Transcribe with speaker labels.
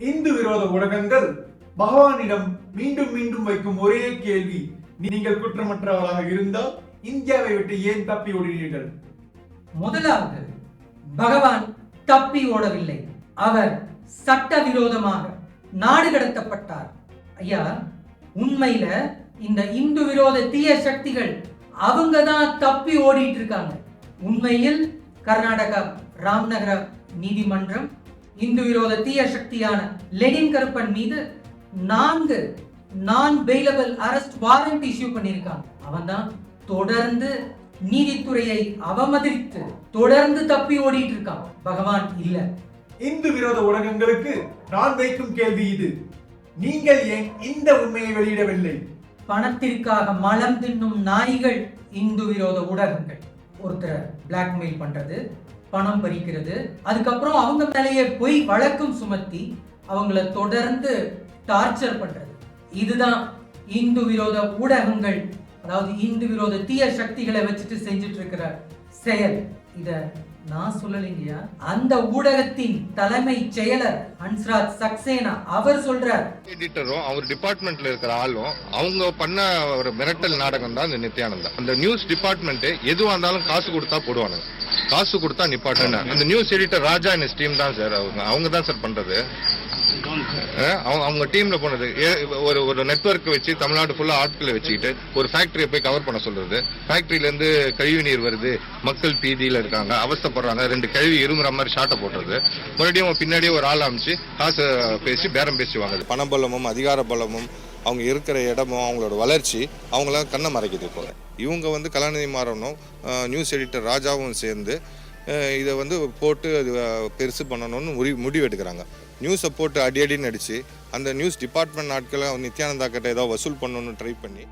Speaker 1: இந்து விரோத ஊடகங்கள் பகவானிடம் மீண்டும் மீண்டும் வைக்கும் ஒரே கேள்வி, நீங்கள் குற்றமற்றவர்களாக இருந்தால் இந்தியாவை விட்டு ஏன் தப்பி ஓடினீர்கள்?
Speaker 2: முதலாவது, பகவான் தப்பி ஓடவில்லை, அவர் சட்டவிரோதமாக நாடு கடத்தப்பட்டார். ஐயா, உண்மையில இந்த இந்து விரோத தீய சக்திகள் அவங்க தான் தப்பி ஓடிட்டு இருக்காங்க. உண்மையில் கர்நாடகா ராம்நகர நீதிமன்றம் இந்து விரோத தீய சக்தியான லெனின் கருப்பன் மீது 4 நான் பெயிலபிள் அரெஸ்ட் வாரண்ட் இஷ்யூ பண்ணியிருக்காங்க. அவன் தான் தொடர்ந்து நீதித்துறையை அவமதித்து தொடர்ந்து தப்பி ஓடிட்டு இருக்கான். பகவான் இல்ல.
Speaker 1: இந்து விரோத ஊடகங்களுக்கு நான் வைக்கும் கேள்வி இது, நீங்கள் ஏன் இந்த உண்மையை வெளியிடவில்லை?
Speaker 2: பணத்திற்காக மலம் தின்னும் நாய்கள் இந்து விரோத ஊடகங்கள். ஒருத்தரை பிளாக்மெயில் பண்றது, பணம் பறிக்கிறது, அதுக்கப்புறம் அவங்க மேலேயே போய் வழக்கும் சுமத்தி அவங்கள தொடர்ந்து டார்ச்சர் பண்றது. இதுதான் இந்து விரோத ஊடகங்கள், அதாவது இந்து விரோத தீய சக்திகளை வச்சுட்டு செஞ்சுட்டு இருக்கிற செயல். இத நான் சொல்லலைங்கயா, அந்த ஊடகத்தின் தலைமை செயலர் ஹன்ஸ்ராஜ் சக்சேனா அவர் சொல்றார்.
Speaker 3: எடிட்டரும் அவர் டிபார்ட்மெண்ட்ல இருக்கிற ஆளும் அவங்க பண்ண ஒரு மிரட்டல் நாடகம் தான் இந்த நித்யானந்தா. அந்த நியூஸ் டிபார்ட்மெண்ட் எதுவா இருந்தாலும் காசு கொடுத்தா போடுவாங்க, காசு கொடுத்தா நிப்பாட்டுங்க. அந்த நியூஸ் எடிட்டர் ராஜா இந்த டீம் தான் சார், அவங்க தான் சார் பண்றது. அவங்க டீம்ல போனது ஒரு நெட்வொர்க் வச்சு தமிழ்நாடு ஃபுல்லா ஆட்களை வச்சுக்கிட்டு ஒரு ஃபேக்டரியை போய் கவர் பண்ண சொல்றது. ஃபேக்டரியில இருந்து கழிவு நீர் வருது, மக்கள் பீதியில இருக்காங்க, அவஸ்தப்படுறாங்க, 2 கழிவு இருமுற மாதிரி ஷாட்டை போடுறது. மறுபடியும் பின்னாடியே ஒரு ஆள் அமைச்சு காசு பேசி பேரம் பேசி வாங்குது. பணபலமும் அதிகார பலமும் அவங்க இருக்கிற இடமும் அவங்களோட வளர்ச்சி அவங்களாம் கண்ணை மறைக்குது. இப்போ இவங்க கலாநிதி மாறனும் நியூஸ் எடிட்டர் ராஜாவும் சேர்ந்து இதை போட்டு அது பெருசு பண்ணணும்னு முடிவு எடுக்கிறாங்க. நியூஸை போட்டு அடின்னு அடித்து அந்த நியூஸ் டிபார்ட்மெண்ட் ஆட்களை நித்யானந்தா கிட்ட ஏதோ வசூல் பண்ணணும்னு ட்ரை பண்ணி